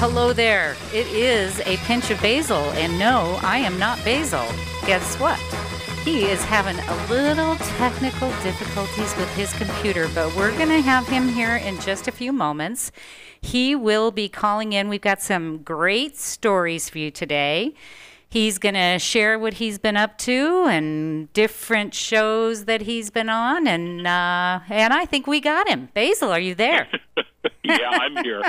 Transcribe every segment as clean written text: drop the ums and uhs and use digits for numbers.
Hello there. It is a pinch of Basile, and no, I am not Basile. Guess what? He is having a little technical difficulties with his computer, but we're going to have him here in just a few moments. He will be calling in. We've got some great stories for you today. He's going to share what he's been up to and different shows that he's been on, and I think we got him. Basile, are you there? Yeah, I'm here.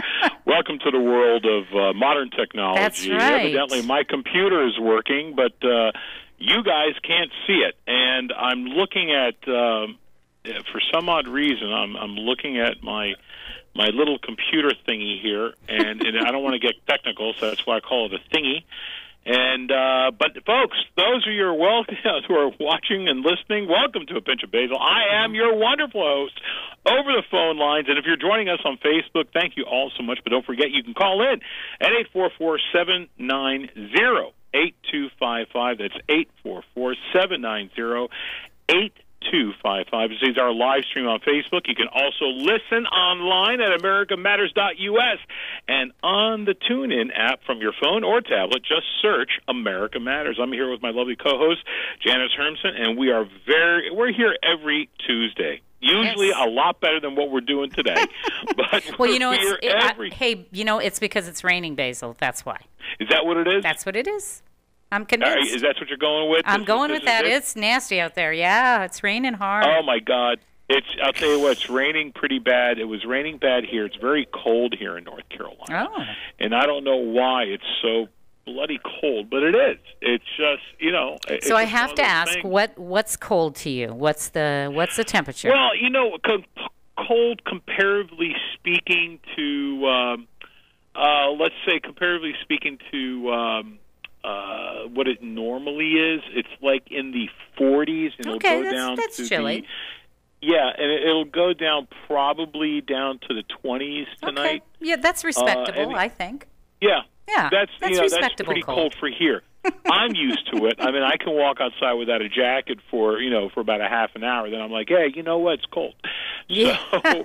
Welcome to the world of modern technology. That's right. Evidently, my computer is working, but you guys can't see it. And I'm looking at, for some odd reason, I'm looking at my little computer thingy here, and I don't want to get technical, so that's why I call it a thingy. And but folks, those of you who are watching and listening, welcome to A Pinch of Basile. I am your wonderful host over the phone lines, and if you're joining us on Facebook, thank you all so much. But don't forget, you can call in at 844-790-8255. That's 844-790-8255. This is our live stream on Facebook. You can also listen online at americamatters.us and on the TuneIn app from your phone or tablet. Just search America Matters. I'm here with my lovely co-host Janice Hermson, and we're here every Tuesday. Usually a lot better than what we're doing today. But well, it's because it's raining, Basile. That's why. Is that what it is? That's what it is. I'm convinced. Is that what you're going with? I'm going with that. It's nasty out there. Yeah, it's raining hard. Oh, my God. I'll tell you what, it's raining pretty bad. It was raining bad here. It's very cold here in North Carolina. Oh. And I don't know why it's so bloody cold, but it is. It's just, So I have to ask, what's cold to you? What's the temperature? Well, cold comparatively speaking to, let's say comparatively speaking to, what it normally is, it's like in the 40s, and it'll go down that's to chilly. And it'll go down probably down to the 20s tonight. Okay. Yeah, that's respectable, I think. Yeah, that's respectable. That's pretty cold for here. I'm used to it. I mean, I can walk outside without a jacket for about a half an hour. Then I'm like, hey, you know what? It's cold. Yeah. So,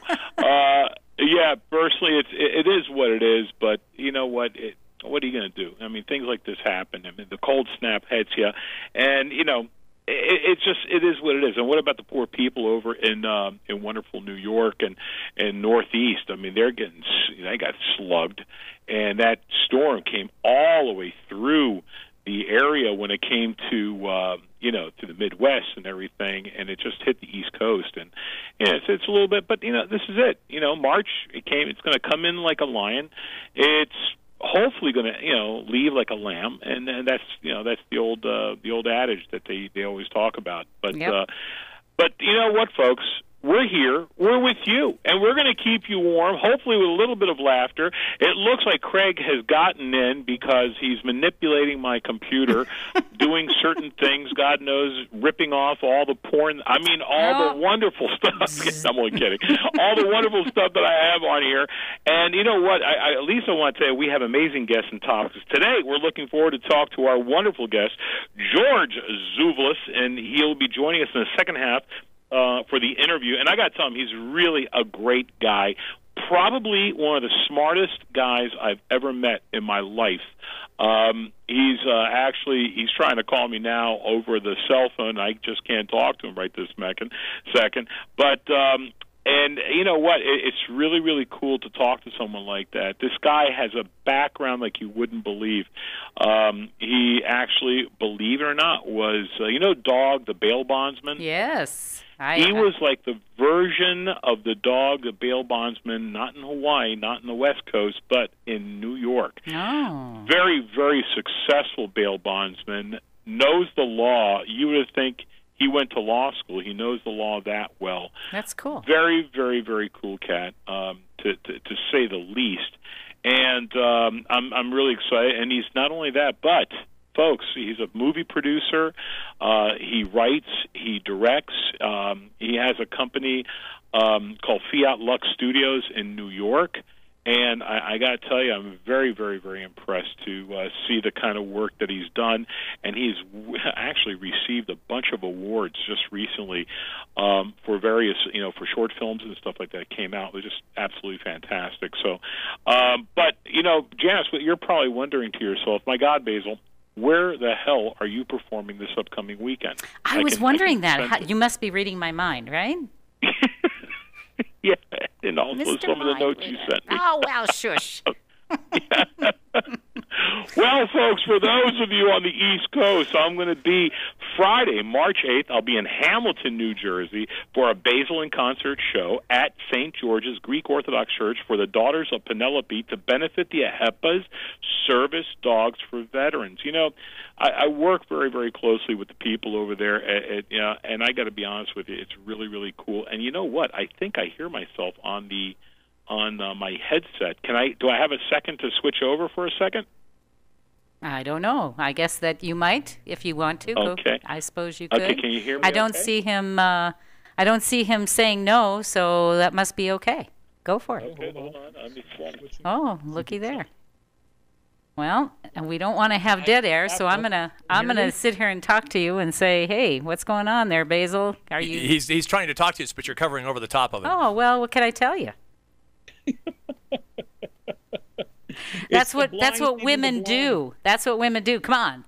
personally, it is what it is. But you know what? What are you going to do? I mean, things like this happen. I mean, the cold snap hits you, and it is what it is. And what about the poor people over in wonderful New York and Northeast? I mean, they got slugged, and that storm came all the way through the area when it came to to the Midwest and everything, and it just hit the East Coast, and it's a little bit. But this is it. March it's going to come in like a lion. It's hopefully going to leave like a lamb, and that's the old adage that they always talk about. But but you know what, folks, we're here, we're with you, and we're going to keep you warm, hopefully with a little bit of laughter. It looks like Craig has gotten in because he's manipulating my computer, doing certain things, God knows, ripping off all the porn, all the wonderful stuff. I'm only kidding. All the wonderful stuff that I have on here. And you know what? At least I want to tell you, we have amazing guests and topics. Today, we're looking forward to talk to our wonderful guest, George Zouvelos, and he'll be joining us in the second half for the interview. And I got to tell him, he's really a great guy, probably one of the smartest guys I've ever met in my life. He's trying to call me now over the cell phone. I just can't talk to him right this second. But and you know what? It's really, really cool to talk to someone like that. This guy has a background like you wouldn't believe. He actually, believe it or not, was Dog, the bail bondsman. Yes. He was like the version of the Dog, the bail bondsman, not in Hawaii, not in the West Coast, but in New York. Oh. Very, very successful bail bondsman, knows the law. You would think he went to law school. He knows the law that well. That's cool. Very, very, very cool cat, to say the least. And I'm really excited. And he's not only that, but folks, he's a movie producer. He writes, he directs. He has a company called Fiat Lux Studios in New York. And I got to tell you, I'm very, very, very impressed to see the kind of work that he's done. And he's actually received a bunch of awards just recently for various, for short films and stuff like that came out. It was just absolutely fantastic. So, but, Janice, you're probably wondering to yourself, my God, Basile, where the hell are you performing this upcoming weekend? I was wondering that. You must be reading my mind, right? Yeah, and also Mr. some of the notes you sent me. Oh, well, shush. Well, folks, for those of you on the East Coast, I'm going to be Friday, March 8th. I'll be in Hamilton, New Jersey for a Basile in concert show at St. George's Greek Orthodox Church for the Daughters of Penelope to benefit the AHEPA's Service Dogs for Veterans. I work very, very closely with the people over there, and I got to be honest with you, it's really, really cool. And you know what? I think I hear myself on my headset. Do I have a second to switch over for a second? I don't know. I guess that you might, if you want to. Okay. I suppose you could. Okay, can you hear me? I don't see him. I don't see him saying no, so that must be okay. Go for it. Okay, hold on. Let me swap. Oh, looky there. Well, and we don't want to have dead air, so I'm gonna sit here and talk to you and say, hey, what's going on there, Basile? Are you? He's trying to talk to you, but you're covering over the top of it. Oh well, what can I tell you? That's what women do. That's what women do. Come on.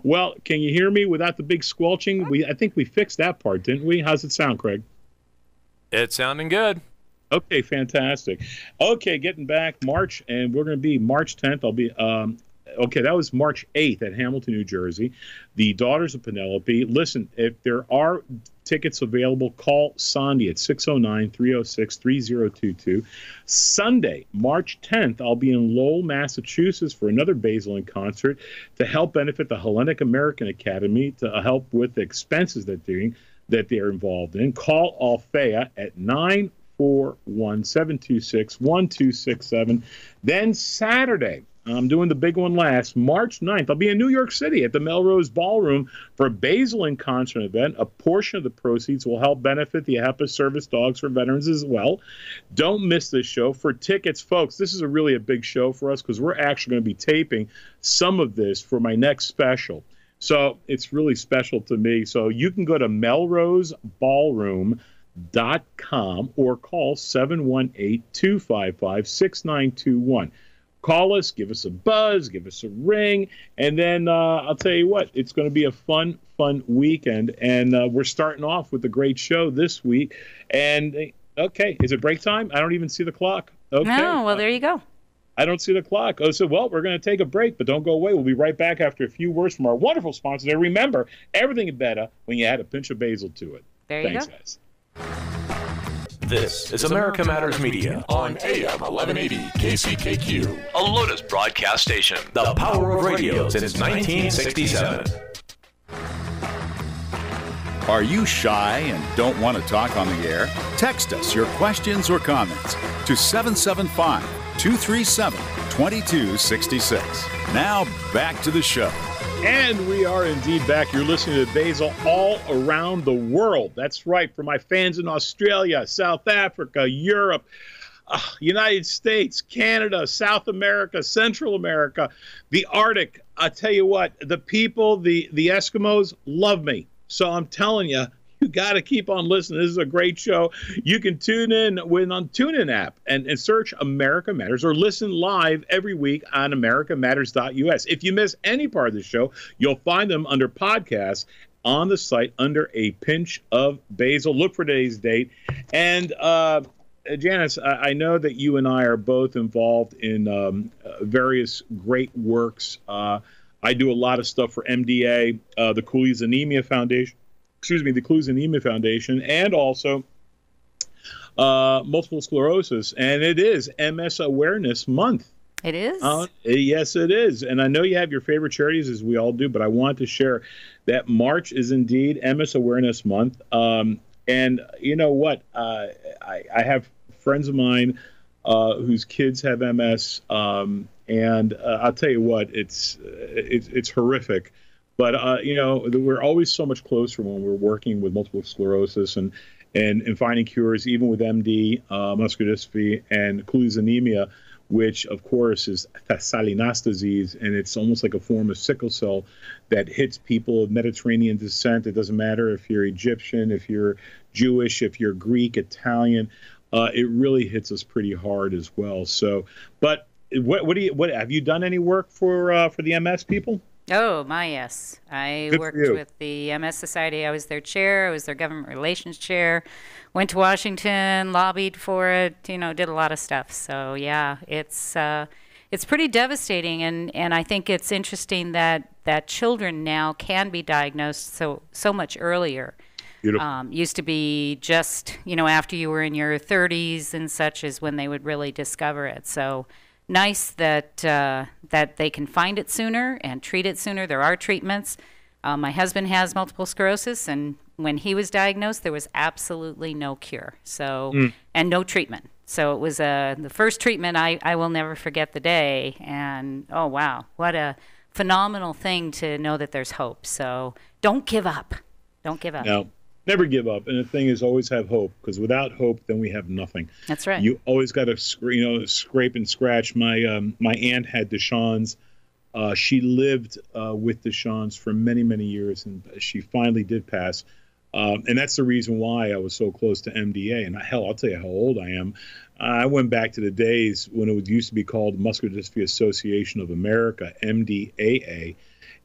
Well, can you hear me without the big squelching? I think we fixed that part, didn't we? How's it sound, Craig? It's sounding good. Okay, fantastic. Okay, getting back March, and we're going to be March 10th. I'll be that was March 8th at Hamilton, New Jersey. The Daughters of Penelope. Listen, if there are tickets available, call Sandy at 609-306-3022. Sunday, March 10th, I'll be in Lowell, Massachusetts for another Basile in concert to help benefit the Hellenic-American Academy to help with the expenses that they're involved in. Call Althea at 941-726-1267. Then Saturday, I'm doing the big one last, March 9th. I'll be in New York City at the Melrose Ballroom for a Basile in concert event. A portion of the proceeds will help benefit the AHEPA Service Dogs for Veterans as well. Don't miss this show. For tickets, folks, this is really a big show for us because we're actually going to be taping some of this for my next special. So it's really special to me. So you can go to melroseballroom.com or call 718-255-6921. Call us, give us a buzz, give us a ring, and then I'll tell you what, it's going to be a fun weekend, and we're starting off with a great show this week. And, okay, is it break time? I don't even see the clock. Okay. No, well, there you go. I don't see the clock. Oh, so, well, we're going to take a break, but don't go away. We'll be right back after a few words from our wonderful sponsors. And remember, everything is better when you add a pinch of basil to it. There you Thanks, go. guys. This is America Matters Media on AM 1180 KCKQ, a Lotus broadcast station. The power of radio since 1967. Are you shy and don't want to talk on the air? Text us your questions or comments to 775-237-2266. Now back to the show. And we are indeed back. You're listening to Basile all around the world. That's right. For my fans in Australia, South Africa, Europe, United States, Canada, South America, Central America, the Arctic. I tell you what, the people, the Eskimos love me. So I'm telling you, you got to keep on listening. This is a great show. You can tune in on TuneIn app and search America Matters or listen live every week on americamatters.us. If you miss any part of the show, you'll find them under podcasts on the site under a pinch of Basile. Look for today's date. And Janice, I know that you and I are both involved in various great works. I do a lot of stuff for MDA, the Cooley's Anemia Foundation. The Clues Anemia Foundation, and also multiple sclerosis. And it is MS Awareness Month. It is? Yes, it is. And I know you have your favorite charities, as we all do, but I want to share that March is indeed MS Awareness Month. And you know what? I have friends of mine whose kids have MS, and I'll tell you what, it's horrific. But, we're always so much closer when we're working with multiple sclerosis. And and finding cures, even with MD, muscular dystrophy, and Clues anemia, which, of course, is Salinas disease, and it's almost like a form of sickle cell that hits people of Mediterranean descent. It doesn't matter if you're Egyptian, if you're Jewish, if you're Greek, Italian. It really hits us pretty hard as well. So, but what have you done any work for the MS people? Oh, yes. I worked with the MS Society. I was their chair. I was their government relations chair. Went to Washington, lobbied for it, did a lot of stuff. So, yeah, it's pretty devastating. And I think it's interesting that children now can be diagnosed so much earlier. Used to be just, after you were in your 30s and such is when they would really discover it. So nice that they can find it sooner and treat it sooner. There are treatments. My husband has multiple sclerosis, and when he was diagnosed, there was absolutely no cure. And no treatment. So it was the first treatment. I will never forget the day. And oh wow, what a phenomenal thing to know that there's hope. So don't give up. Don't give up. No. Never give up. And the thing is, always have hope, because without hope, then we have nothing. That's right. You always got to, scrape and scratch. My aunt had Duchenne's. She lived with Duchenne's for many, many years, and she finally did pass. And that's the reason why I was so close to MDA. And I'll tell you how old I am. I went back to the days when it used to be called Muscular Dystrophy Association of America, MDAA.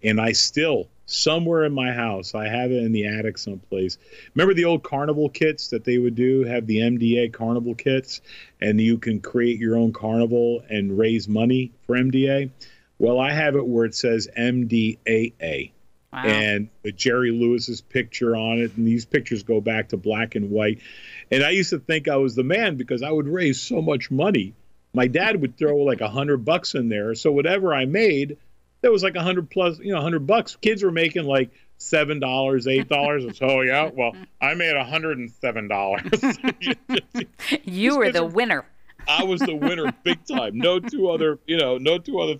And I still, somewhere in my house, I have it in the attic someplace. Remember the old carnival kits that they would do, have the MDA carnival kits, and you can create your own carnival and raise money for MDA? Well, I have it where it says MDAA. Wow. And with Jerry Lewis's picture on it, and these pictures go back to black and white. And I used to think I was the man because I would raise so much money. My dad would throw like $100 in there. So whatever I made, that was like $100. Kids were making like $7, $8. So yeah, well, I made $107. You were the winner. I was the winner, big time. No two other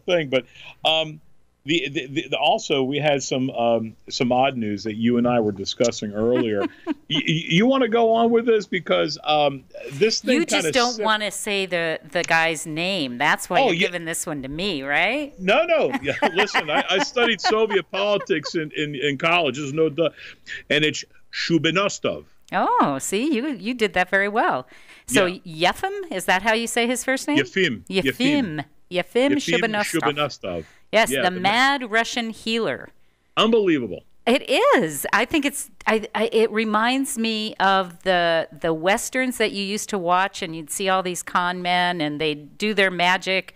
thing. But also we had some odd news that you and I were discussing earlier. You want to go on with this because this thing. You just don't want to say the guy's name. That's why you're giving this one to me, right? No. Yeah, listen, I studied Soviet politics in college. There's no duh, and it's Shubinostov. Oh, see, you did that very well. So Yefim, is that how you say his first name? Yefim Shubinostov. Yes, the mad Russian healer. Unbelievable. It is. I think it reminds me of the Westerns that you used to watch, and you'd see all these con men, and they'd do their magic,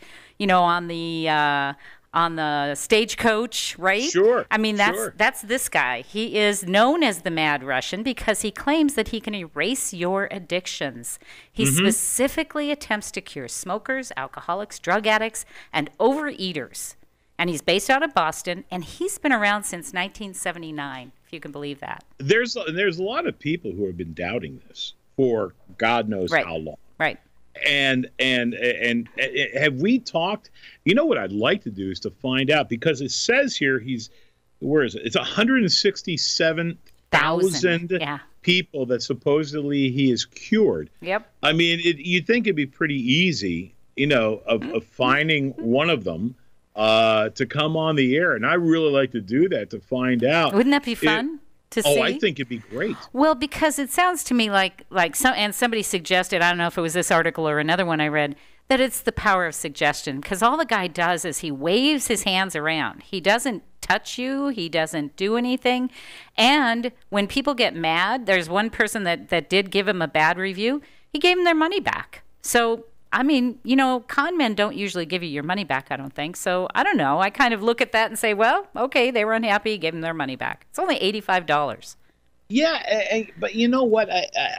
on the stagecoach, right? Sure. I mean, that's this guy. He is known as the Mad Russian because he claims that he can erase your addictions. He specifically attempts to cure smokers, alcoholics, drug addicts, and overeaters. And he's based out of Boston, and he's been around since 1979, if you can believe that. There's a lot of people who have been doubting this for God knows how long. Right. And have we talked? You know what I'd like to do is to find out, because it says here where is it? It's 167,000 people that supposedly he is cured. Yep. I mean, you'd think it'd be pretty easy, of finding one of them to come on the air, and I really like to do that to find out. Wouldn't that be fun? To see? Oh, I think it'd be great. Well, because it sounds to me like somebody suggested, I don't know if it was this article or another one I read, that it's the power of suggestion. Because all the guy does is he waves his hands around. He doesn't touch you. He doesn't do anything. And when people get mad, there's one person that did give him a bad review. He gave him their money back. So, I mean, con men don't usually give you your money back, I don't think. So, I don't know. I kind of look at that and say, well, okay, they were unhappy, give them their money back. It's only $85. Yeah, but you know what?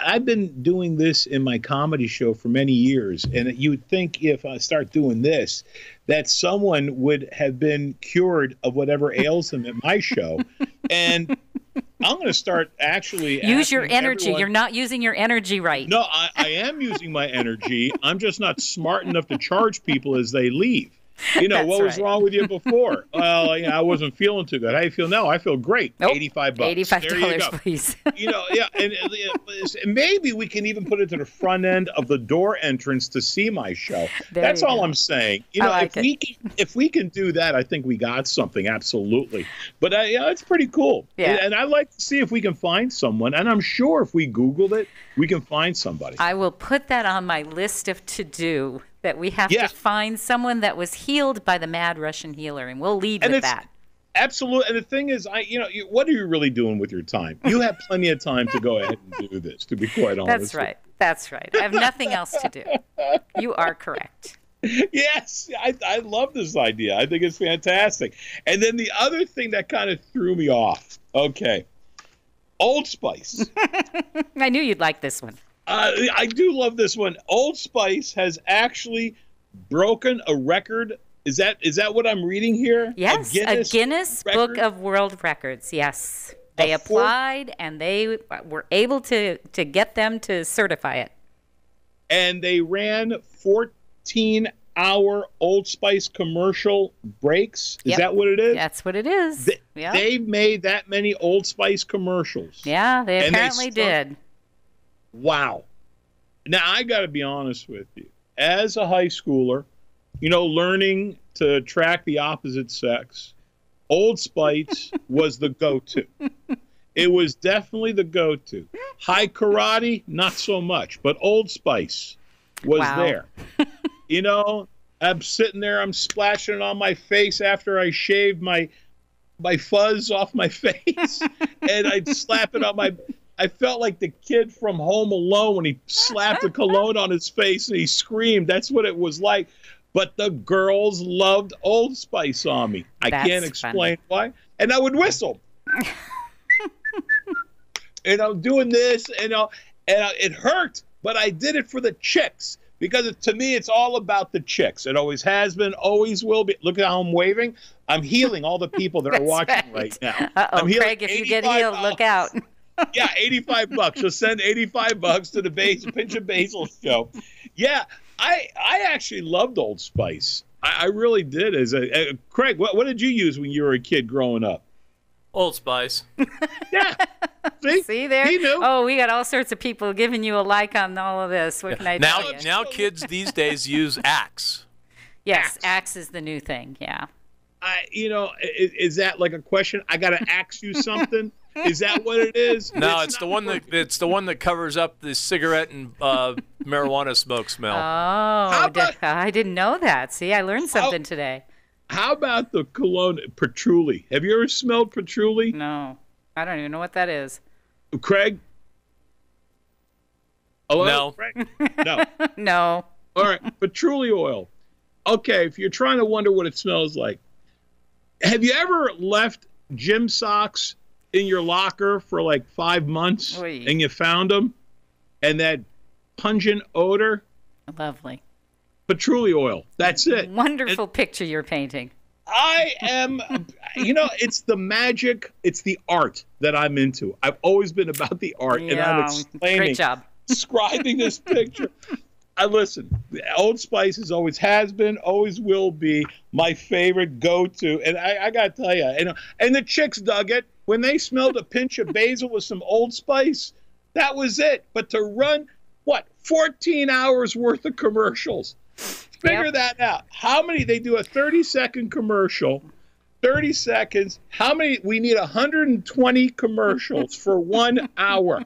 I've been doing this in my comedy show for many years, and you would think if I start doing this, that someone would have been cured of whatever ails them at my show. And I'm going to start actually use your energy. You're not using your energy right. No, I am using my energy. I'm just not smart enough to charge people as they leave. What was wrong with you before? Well, I wasn't feeling too good. How do you feel now? I feel great. Nope. $85. $85, please. And maybe we can even put it to the front end of the door entrance to see my show. That's all I'm saying. If we can do that, I think we got something. Absolutely. But it's pretty cool. Yeah. And I'd like to see if we can find someone. And I'm sure if we Googled it, we can find somebody. I will put that on my list of to-do, that we have to find someone that was healed by the mad Russian healer, and we'll lead with that. Absolutely. And the thing is, what are you really doing with your time? You have plenty of time to go ahead and do this, to be quite honest. That's right. I have nothing else to do. You are correct. Yes, I love this idea. I think it's fantastic. And then the other thing that kind of threw me off, Old Spice. I knew you'd like this one. I do love this one. Old Spice has actually broken a record. Is that what I'm reading here? Yes, a Guinness Book of World Records. Yes, they applied and they were able to get them to certify it. And they ran 14-hour Old Spice commercial breaks. Is that what it is? That's what it is. They've made that many Old Spice commercials. Yeah, they apparently did. Wow. Now, I got to be honest with you. As a high schooler, learning to attract the opposite sex, Old Spice was the go-to. It was definitely the go-to. High karate, not so much, but Old Spice was there. I'm sitting there, I'm splashing it on my face after I shaved my fuzz off my face, and I'd slap it on my... I felt like the kid from Home Alone when he slapped a cologne on his face and he screamed. That's what it was like. But the girls loved Old Spice on me. I can't explain why. And I would whistle. Doing this, and it hurt, but I did it for the chicks. Because to me, it's all about the chicks. It always has been, always will be. Look at how I'm waving. I'm healing all the people that are watching right now. Uh-oh, Craig, if you get healed, look out. Yeah, $85. Just send $85 to the Pinch of Basile show. Yeah, I actually loved Old Spice. I really did. Craig, what did you use when you were a kid growing up? Old Spice. Yeah. See there? He knew. Oh, we got all sorts of people giving you a like on all of this. What can I tell you? Now kids these days use Axe. Yes, Axe is the new thing. Yeah. Is that like a question? I got to ask you something. Is that what it is? No, it's the one that covers up the cigarette and marijuana smoke smell. Oh, I didn't know that. See, I learned something today. How about the cologne patchouli? Have you ever smelled patchouli? No, I don't even know what that is. Craig? Hello? No. Craig? No. No. All right, patchouli oil. Okay, if you're trying to wonder what it smells like, have you ever left gym socks in your locker for like 5 months and you found them, and that pungent odor? Lovely. Patchouli oil. That's it. Wonderful picture you're painting. I am, it's the magic, it's the art that I'm into. I've always been about the art, and I'm explaining, great job. Describing this picture. Listen, Old Spice always has been, always will be my favorite go-to. And I got to tell you, and the chicks dug it. When they smelled a pinch of basil with some Old Spice, that was it. But to run, 14 hours worth of commercials. Figure that out. How many? They do a 30-second commercial, 30 seconds. How many? We need 120 commercials for 1 hour.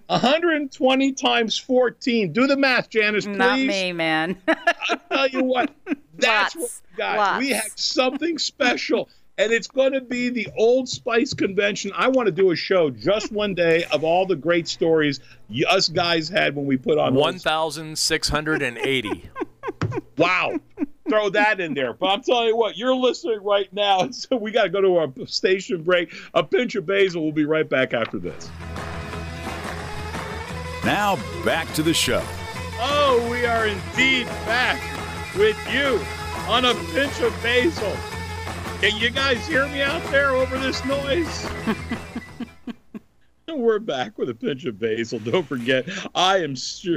120 times 14. Do the math, Janice, please. Not me, man. I'll tell you what. That's what we got. Lots. We have something special. And it's going to be the Old Spice convention. I want to do a show just one day of all the great stories us guys had when we put on 1,680. Wow. Throw that in there. But I'm telling you what, you're listening right now. And so we got to go to our station break. A pinch of basil. We'll be right back after this. Now back to the show. Oh, we are indeed back with you on a pinch of basil. Can you guys hear me out there over this noise? We're we're back with a pinch of basil. Don't forget, I am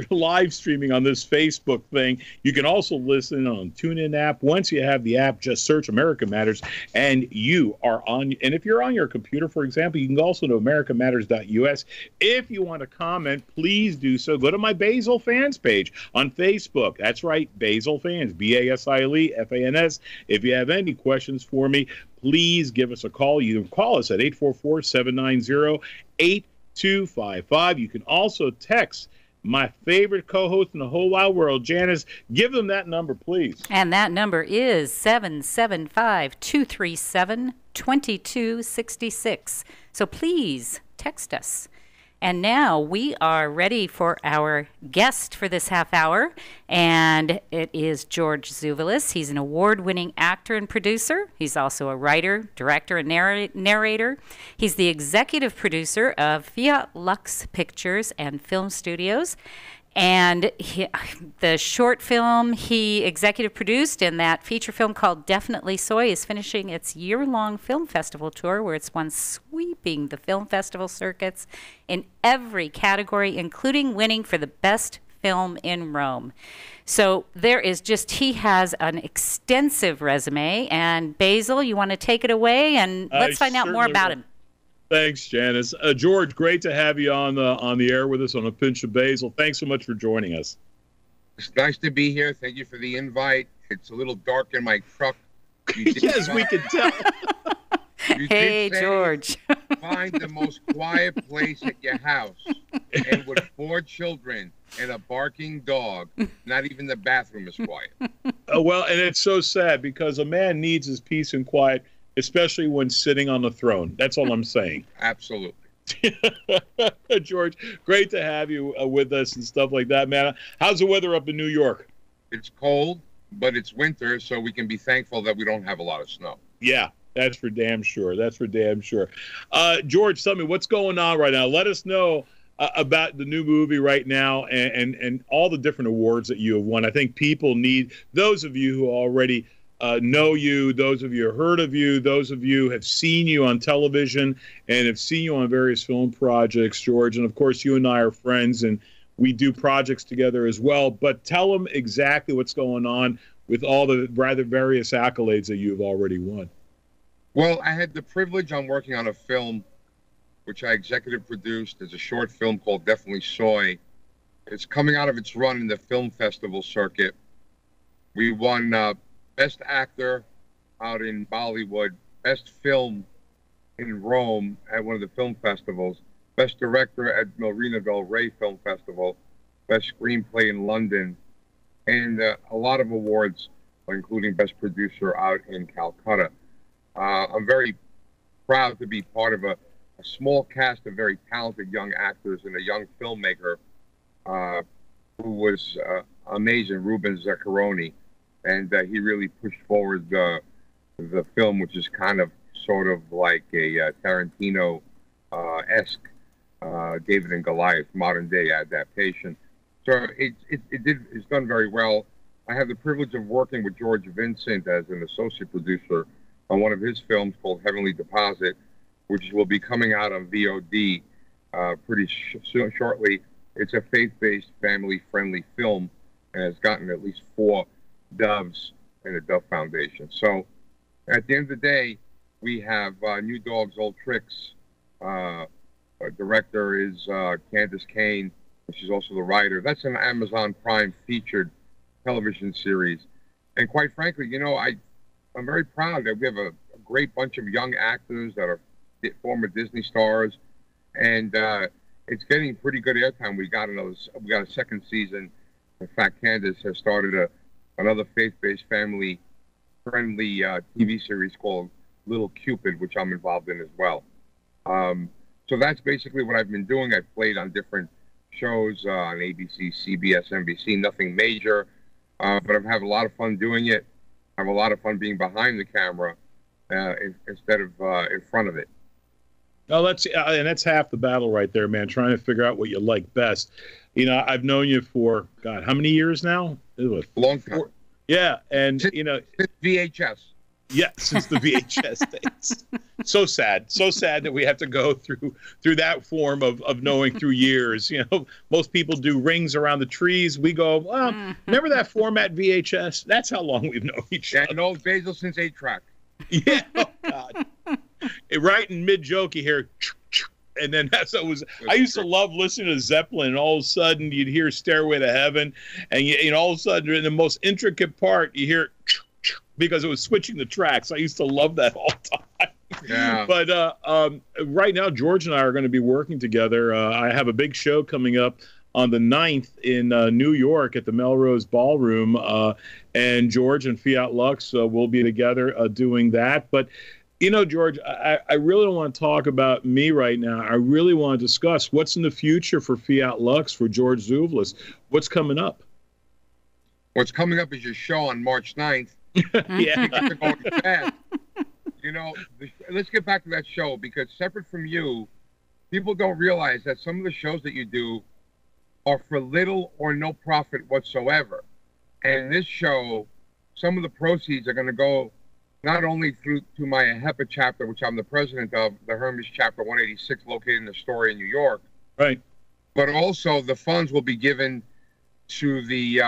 live streaming on this Facebook thing. You can also listen on TuneIn app. Once you have the app, just search America Matters, and you are on. And if you're on your computer, for example, you can go also to americamatters.us. If you want to comment, please do so. Go to my Basile fans page on Facebook. That's right, Basile fans, Basile FANS. If you have any questions for me, please give us a call. You can call us at 844-790-8255. You can also text my favorite co-host in the whole wide world, Janice. Give them that number, please. And that number is 775-237-2266. So please text us. And now we are ready for our guest for this half hour, and it is George Zouvelos. He's an award-winning actor and producer. He's also a writer, director, and narrator. He's the executive producer of Via Lux Pictures and Film Studios. And the short film he executive produced and that feature film called Definitely Soy is finishing its year-long film festival tour, where it's won sweeping the film festival circuits in every category, including winning for the best film in Rome. So he has an extensive resume. And Basile, you want to take it away and let's find out more about him. Thanks, Janice. George, great to have you on the air with us on A Pinch of Basil. Thanks so much for joining us. It's nice to be here. Thank you for the invite. It's a little dark in my truck. Yes, we can tell. Hey, George. Find the most quiet place at your house. And with 4 children and a barking dog, not even the bathroom is quiet. Well, and it's so sad because a man needs his peace and quiet, especially when sitting on the throne. That's all I'm saying. Absolutely. George, great to have you with us and stuff like that, man. How's the weather up in New York? It's cold, but it's winter, so we can be thankful that we don't have a lot of snow. Yeah, that's for damn sure. George, tell me, what's going on right now? Let us know about the new movie right now and all the different awards that you have won. I think people need, those of you who already know you, those of you who heard of you, those of you who have seen you on television and have seen you on various film projects, George. And of course, you and I are friends and we do projects together as well. But tell them exactly what's going on with all the rather various accolades that you've already won. Well, I had the privilege on working on a film which I executive produced. It's a short film called Definitely Soy. It's coming out of its run in the film festival circuit. We won Best Actor out in Bollywood, Best Film in Rome at one of the film festivals, Best Director at Marina del Rey Film Festival, Best Screenplay in London, and a lot of awards, including Best Producer out in Calcutta. I'm very proud to be part of a small cast of very talented young actors and a young filmmaker who was amazing, Ruben Zaccheroni. And he really pushed forward the film, which is kind of sort of like a Tarantino-esque David and Goliath modern-day adaptation. So it's done very well. I have the privilege of working with George Vincent as an associate producer on one of his films called Heavenly Deposit, which will be coming out on VOD pretty shortly. It's a faith-based, family-friendly film, and has gotten at least 4 Doves and the Dove Foundation. So at the end of the day, we have New Dogs, Old Tricks. Our director is Candace Kane, and she's also the writer. That's an Amazon Prime featured television series. And quite frankly, I'm very proud that we have a great bunch of young actors that are former Disney stars, and it's getting pretty good airtime. We got a second season. In fact, Candace has started another faith-based, family-friendly TV series called Little Cupid, which I'm involved in as well. So that's basically what I've been doing. I've played on different shows on ABC, CBS, NBC, nothing major, but I've had a lot of fun doing it. I have a lot of fun being behind the camera instead of in front of it. Oh, that's half the battle right there, man, trying to figure out what you like best. I've known you for, God, how many years now? Long time. Yeah, and, Since VHS. Yeah, since the VHS days. So sad that we have to go through that form of knowing through years. You know, most people do rings around the trees. We go, well, remember that format VHS? That's how long we've known each other. Yeah, no Basile since 8-track. Yeah, oh God. Right in mid-joke, you hear, and then that's what was. I used to love listening to Zeppelin, and all of a sudden you'd hear Stairway to Heaven, and all of a sudden in the most intricate part, you hear, because it was switching the tracks. I used to love that all the time. Yeah. But right now, George and I are going to be working together. I have a big show coming up on the 9th in New York at the Melrose Ballroom, and George and Fiat Lux will be together doing that. But, you know, George, I really don't want to talk about me right now. I really want to discuss what's in the future for Fiat Lux, for George Zouvelos. What's coming up? What's coming up is your show on March 9th. Yeah. Going fast. You know, let's get back to that show, because separate from you, people don't realize that some of the shows that you do are for little or no profit whatsoever. And this show, some of the proceeds are going to go not only through to my HEPA chapter, which I'm the president of, the Hermes Chapter 186, located in Astoria, in New York. Right. But also the funds will be given to the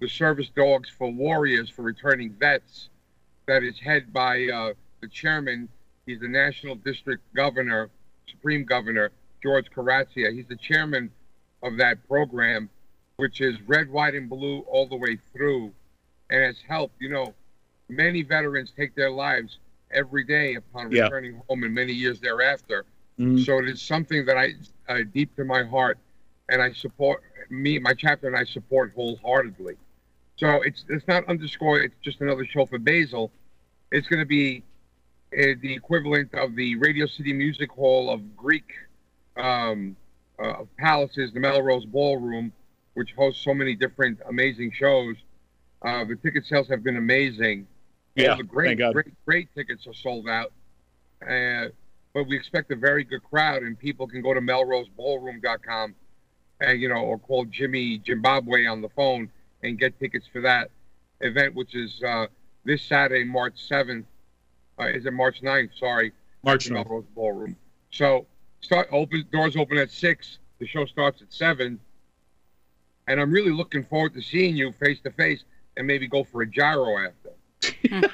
service dogs for warriors for returning vets, that is head by the chairman. He's the national district governor, supreme governor, George Karatsia. He's the chairman of that program, which is red, white, and blue all the way through, and has helped, you know, many veterans take their lives every day upon returning home and many years thereafter. So it is something that I deep to my heart, and I support, my chapter and I support wholeheartedly. So it's not underscore, it's just another show for Basile. It's going to be the equivalent of the Radio City Music Hall of Greek palaces, the Melrose Ballroom, which hosts so many different amazing shows. The ticket sales have been amazing. Yeah, all the great tickets are sold out. But we expect a very good crowd, and people can go to melroseballroom.com and, you know, or call Jimmy Zimbabwe on the phone and get tickets for that event, which is this Saturday, March 7th. Is it March 9th? Sorry. March 9th. Melrose Ballroom. So doors open at 6. The show starts at 7. And I'm really looking forward to seeing you face to face, and maybe go for a gyro after.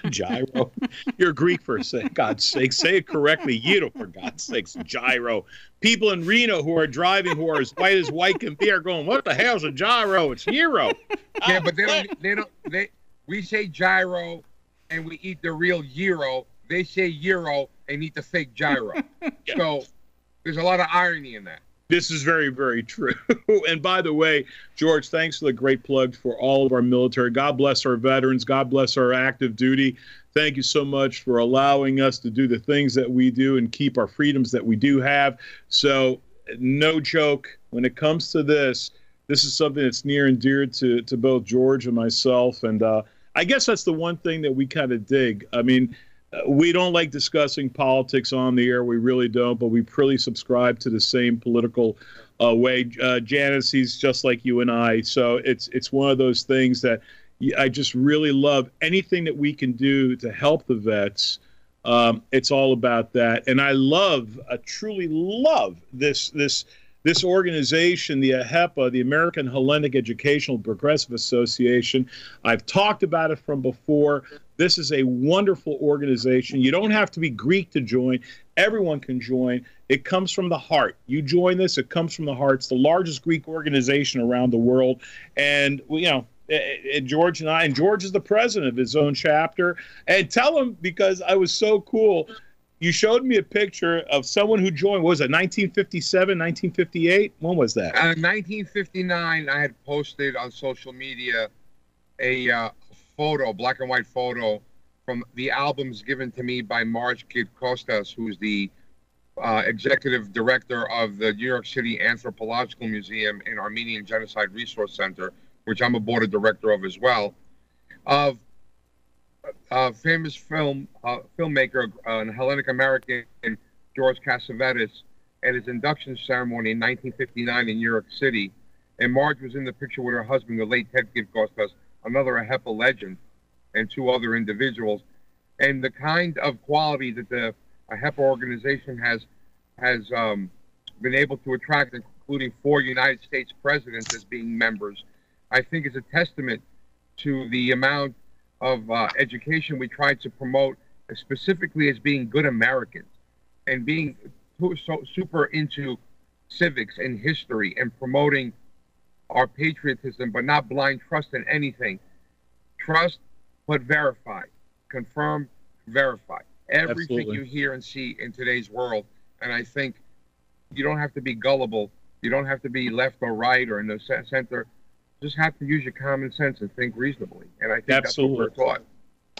Gyro. You're Greek, for God's sake. Say it correctly. Gyro, for God's sakes. Gyro. People in Reno who are driving, who are as white can be, are going, what the hell's a gyro? It's gyro. Yeah, but we say gyro and we eat the real gyro. They say gyro and eat the fake gyro. Yeah. So there's a lot of irony in that. This is very, very true. And by the way, George, thanks for the great plug for all of our military. God bless our veterans. God bless our active duty. Thank you so much for allowing us to do the things that we do and keep our freedoms that we do have. So no joke, when it comes to this is something that's near and dear to both George and myself. And I guess that's the one thing that we kind of dig. I mean, we don't like discussing politics on the air. We really don't, but we pretty subscribe to the same political way. Janice, he's just like you and I. So it's one of those things that I just really love. Anything that we can do to help the vets, it's all about that. And I truly love this organization, the AHEPA, the American Hellenic Educational Progressive Association. I've talked about it from before. This is a wonderful organization. You don't have to be Greek to join. Everyone can join. It comes from the heart. You join this, it comes from the heart. It's the largest Greek organization around the world. And, you know, George and I, and George is the president of his own chapter. And tell him, because I was so cool, you showed me a picture of someone who joined, what was it, 1957, 1958? When was that? 1959, I had posted on social media a photo, black and white photo, from the albums given to me by Marge Kid Kostas, who's the executive director of the New York City Anthropological Museum and Armenian Genocide Resource Center, which I'm a board of director of as well, of famous filmmaker and Hellenic American George Cassavetes at his induction ceremony in 1959 in New York City. And Marge was in the picture with her husband, the late Ted Kid Kostas, another AHEPA legend, and two other individuals. and the kind of quality that the HEPA organization has been able to attract, including 4 United States presidents as being members, I think is a testament to the amount of education we try to promote, specifically as being good Americans and being so super into civics and history and promoting our patriotism, but not blind trust in anything. Trust, but verify. Confirm, verify. Everything Absolutely. you hear and see in today's world. And I think you don't have to be gullible. You don't have to be left or right or in the center. Just have to use your common sense and think reasonably. And I think Absolutely. that's what we're taught.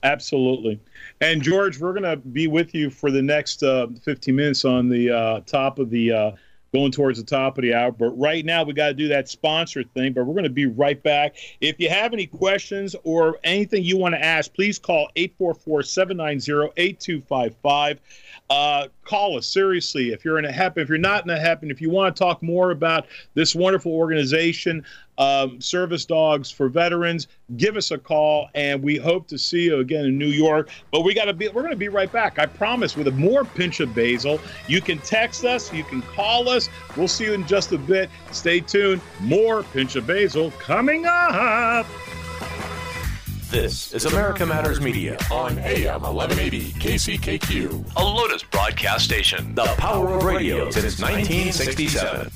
Absolutely. And George, we're going to be with you for the next 15 minutes on the top of the going towards the top of the hour. But right now, we got to do that sponsor thing. But we're going to be right back. If you have any questions or anything you want to ask, please call 844-790-8255. Call us, seriously. If you're in a HEP, if you're not in a HEP, and if you want to talk more about this wonderful organization, Service Dogs for Veterans, give us a call, and we hope to see you again in New York. But we're going to be right back, I promise, with a more Pinch of Basil. You can text us, you can call us. We'll see you in just a bit. Stay tuned. More Pinch of Basil coming up. This is America Matters Media On AM 1180 KCKQ. a Lotus broadcast station. The power of radio since 1967.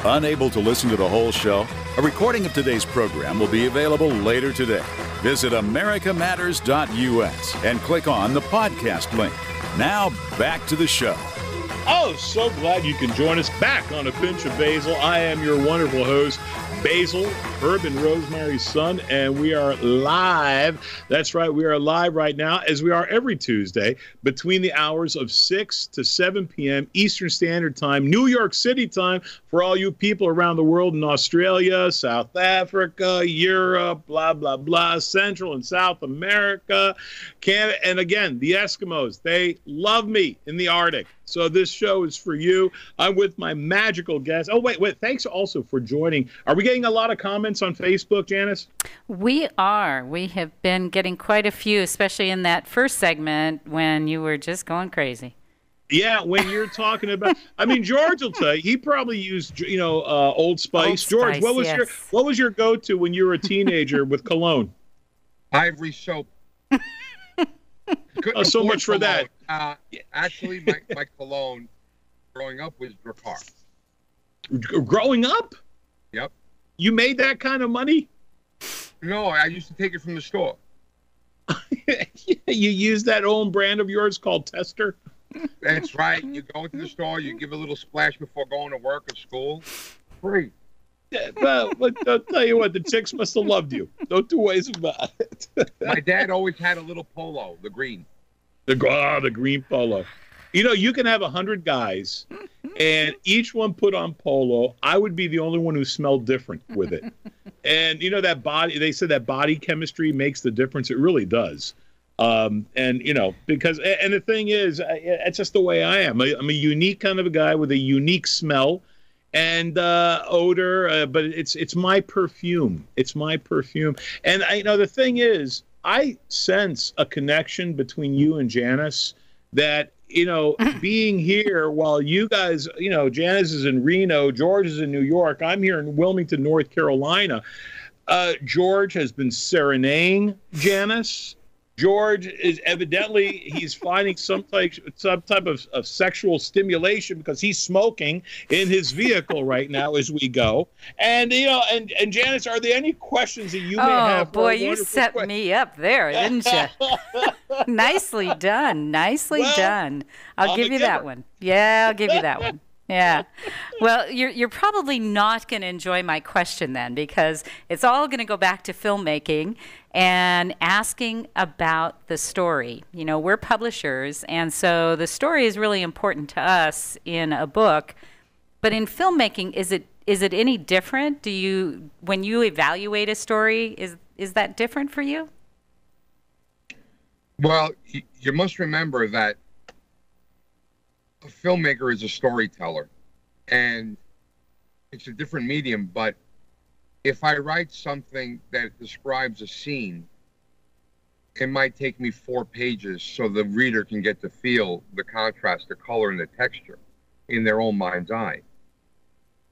Unable to listen to the whole show? A recording of today's program will be available later today. Visit americamatters.us and click on the podcast link. Now, back to the show. Oh, so glad you can join us back on A Pinch of Basil. I am your wonderful host, Basil, Herb and Rosemary's son, and we are live. That's right, we are live right now, as we are every Tuesday, between the hours of 6 to 7 p.m. Eastern Standard Time, New York City time, for all you people around the world in Australia, South Africa, Europe, blah, blah, blah, Central and South America, Canada, and again, the Eskimos, they love me in the Arctic. So this show is for you. I'm with my magical guest. Oh, wait. Thanks also for joining. Are we getting a lot of comments on Facebook, Janice? We are. We have been getting quite a few, especially in that first segment when you were just going crazy. Yeah, when you're talking about, I mean, George will tell you, he probably used, Old Spice. Old George, Spice, what was your go-to when you were a teenager with cologne? Ivory soap. Oh, so much for that. Actually, my cologne growing up was Dracar. Growing up? Yep. You made that kind of money? No, I used to take it from the store. You use that own brand of yours called Tester? That's right. You go into the store, you give a little splash before going to work or school. Free. Yeah, well, I'll tell you what, the chicks must have loved you. No two ways about it. My dad always had a little polo, the green. The green polo. You can have 100 guys, and each one put on polo. I would be the only one who smelled different with it. And that body, they said that body chemistry makes the difference. It really does. Because the thing is, it's just the way I am. I'm a unique kind of a guy with a unique smell and odor, but it's my perfume. It's my perfume. And the thing is, I sense a connection between you and Janice that, being here while you guys, Janice is in Reno, George is in New York, I'm here in Wilmington, North Carolina. George has been serenading Janice. George is he's finding some type of sexual stimulation because he's smoking in his vehicle right now as we go. And and Janice, are there any questions that you may have? Oh boy, you set me up there, didn't you? Nicely done. Nicely done. I'll give you that one. Yeah, I'll give you that one. Yeah. Well, you're probably not going to enjoy my question then, because it's all going to go back to filmmaking and asking about the story. We're publishers, and so the story is really important to us in a book. But in filmmaking, is it any different? When you evaluate a story, is that different for you? Well, you must remember that a filmmaker is a storyteller, and it's a different medium. But if I write something that describes a scene, it might take me 4 pages so the reader can get to feel the contrast, the color, and the texture in their own mind's eye.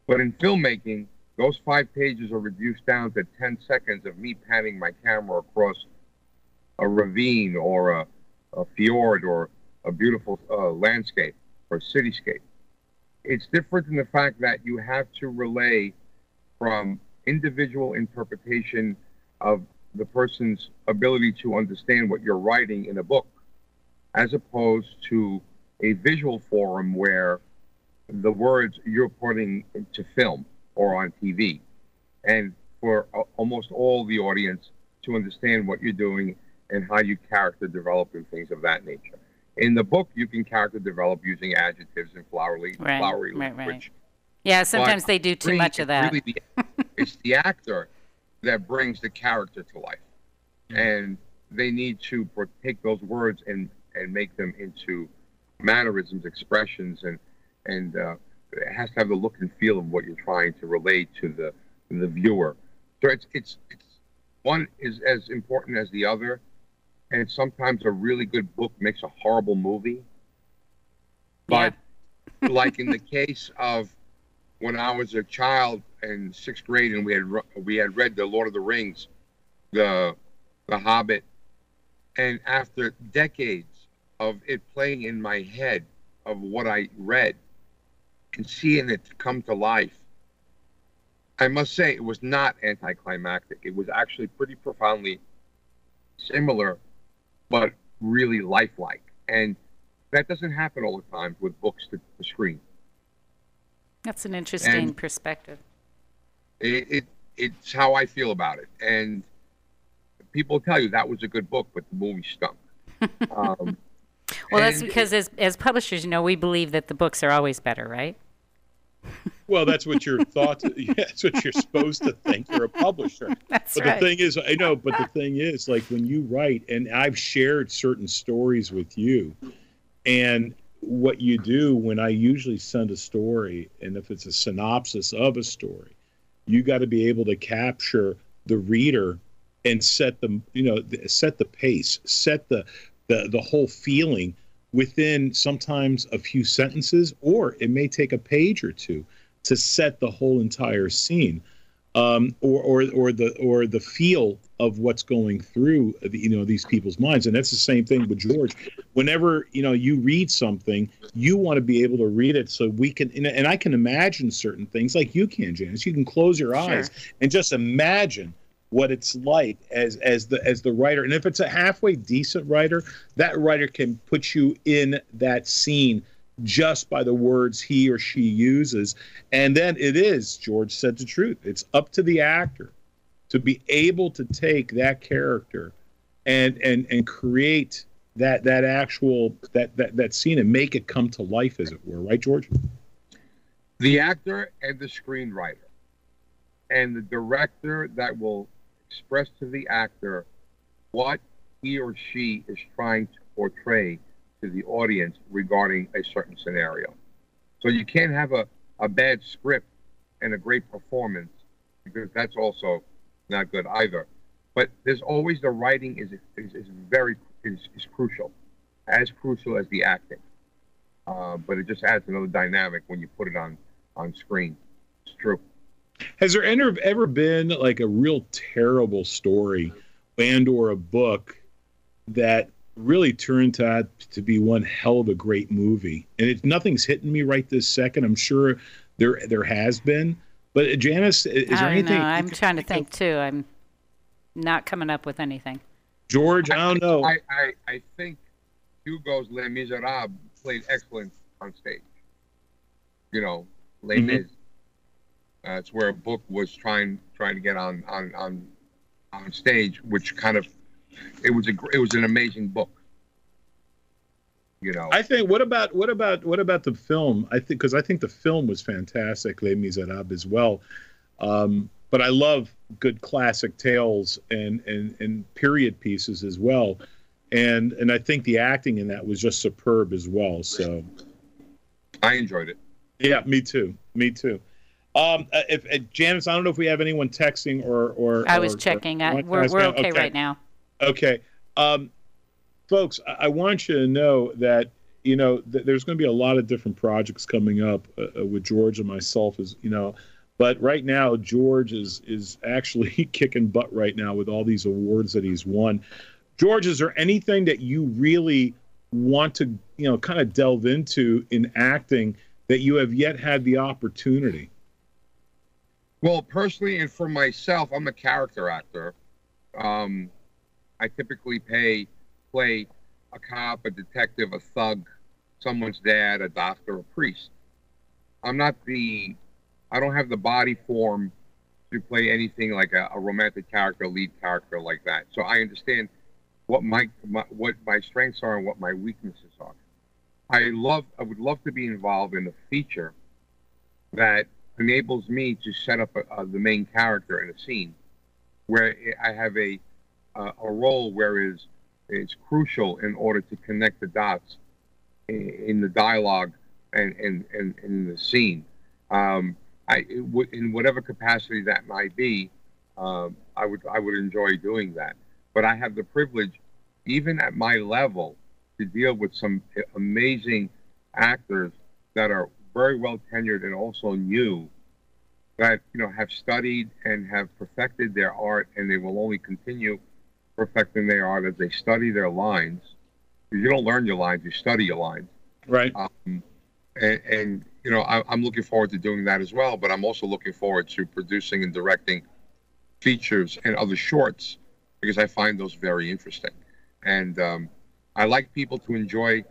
But in filmmaking, those 5 pages are reduced down to 10 seconds of me panning my camera across a ravine or a fjord or a beautiful landscape or cityscape. It's different in the fact that you have to relay from individual interpretation of the person's ability to understand what you're writing in a book, as opposed to a visual forum where the words you're putting into film or on TV. And for almost all the audience to understand what you're doing and how you character develop and things of that nature. In the book, you can character develop using adjectives and flowery language. Right. Yeah, sometimes they do too much of that. Really it's the actor that brings the character to life. And they need to take those words and make them into mannerisms, expressions, and it has to have the look and feel of what you're trying to relate to the viewer. So it's one is as important as the other. And sometimes a really good book makes a horrible movie. But like in the case of when I was a child in 6th grade and we had read The Lord of the Rings, the Hobbit, and after decades of it playing in my head of what I read and seeing it come to life, I must say it was not anticlimactic. It was actually pretty profoundly similar, but really lifelike. And that doesn't happen all the time with books to screen. That's an interesting perspective. It's how I feel about it. And people tell you that was a good book, but the movie stunk. Well, that's because as publishers, we believe that the books are always better, right? Well, that's what you're that's what you're supposed to think. You're a publisher. That's right. The thing is, I know, but the thing is, like when you write, and I've shared certain stories with you, and what you do when I usually send a story, and if it's a synopsis of a story, you got to be able to capture the reader and set them, set the pace, set the whole feeling within sometimes a few sentences, or it may take a page or two to set the whole entire scene, or the feel of what's going through these people's minds. And that's the same thing with George. Whenever you read something, you want to be able to read it so we can, and I can imagine certain things like you can, Janice. You can close your eyes and just imagine what it's like as the writer. And if it's a halfway decent writer, that writer can put you in that scene just by the words he or she uses. And then it is, George said the truth, it's up to the actor to be able to take that character and create that actual that scene and make it come to life, as it were. Right, George? The actor and the screenwriter and the director that will express to the actor what he or she is trying to portray to the audience regarding a certain scenario. So you can't have a bad script and a great performance, because that's also not good either. But there's always the writing is crucial, as crucial as the acting. But it just adds another dynamic when you put it on screen. It's true. Has there ever been like a real terrible story and or a book that really turned out to be one hell of a great movie? And nothing's hitting me right this second. I'm sure there has been. But Janice, is there anything? I'm trying to think too. I'm not coming up with anything. George, I don't know. I think Hugo's Les Miserables played excellent on stage. Les Mis. It's where a book was trying to get on stage, which kind of it was an amazing book. I think what about the film? I think the film was fantastic, Les Miserables as well. But I love good classic tales and period pieces as well, and I think the acting in that was just superb as well. So I enjoyed it. Yeah, me too. If Janice, I don't know if we have anyone texting or I was checking. We're okay right now. Okay. Folks, I want you to know that, there's going to be a lot of different projects coming up with George and myself, but right now, George is actually kicking butt right now with all these awards that he's won. George, is there anything that you really want to, kind of delve into in acting that you have yet had the opportunity? Well, personally and for myself, I'm a character actor. I typically play a cop, a detective, a thug, someone's dad, a doctor, a priest. I don't have the body form to play anything like a romantic character, lead character like that. So I understand what my strengths are and what my weaknesses are. I would love to be involved in a feature that enables me to set up the main character in a scene where I have a role where it's crucial in order to connect the dots in the dialogue and in the scene. In whatever capacity that might be, I would enjoy doing that. But I have the privilege, even at my level, to deal with some amazing actors that are very well tenured and also new, that have studied and have perfected their art, and they will only continue perfecting their art as they study their lines. You don't learn your lines; you study your lines. Right. And I'm looking forward to doing that as well. But I'm also looking forward to producing and directing features and other shorts, because I find those very interesting. And I like people to enjoy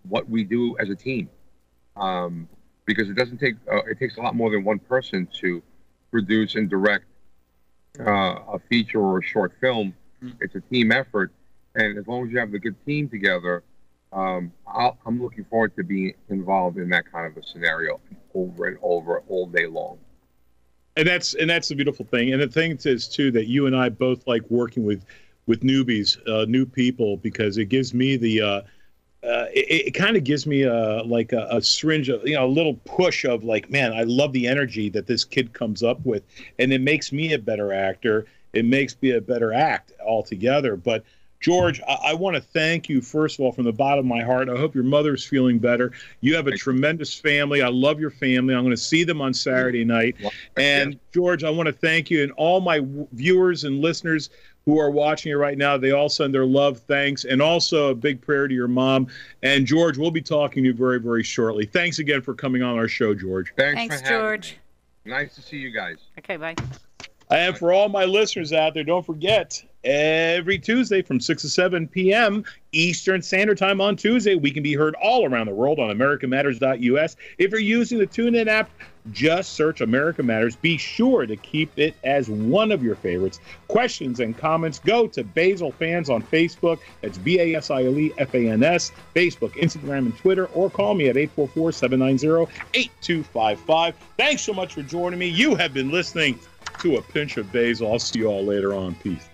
what we do as a team, because it doesn't take it takes a lot more than one person to produce and direct a feature or a short film. It's a team effort, and as long as you have the good team together, I'm looking forward to being involved in that kind of a scenario over and over all day long. And that's the beautiful thing. And the thing is too that you and I both like working with newbies, new people, because it gives me the it kind of gives me a syringe of, a little push of like, man, I love the energy that this kid comes up with, and it makes me a better actor. It makes me a better act altogether. But George, I want to thank you, first of all, from the bottom of my heart. I hope your mother's feeling better. You have a tremendous family. I love your family. I'm going to see them on Saturday night. And George, I want to thank you, and all my viewers and listeners who are watching it right now. They all send their love, thanks, and also a big prayer to your mom. And George, we'll be talking to you very, very shortly. Thanks again for coming on our show, George. Thanks for George. Me. Nice to see you guys. Okay, bye. And for all my listeners out there, don't forget, every Tuesday from 6 to 7 p.m. Eastern Standard Time on Tuesday, we can be heard all around the world on AmericaMatters.us. If you're using the TuneIn app, just search America Matters. Be sure to keep it as one of your favorites. Questions and comments, go to Basile Fans on Facebook. That's BASILE-FANS, Facebook, Instagram, and Twitter, or call me at 844-790-8255. Thanks so much for joining me. You have been listening to A Pinch of Basile. I'll see you all later on. Peace.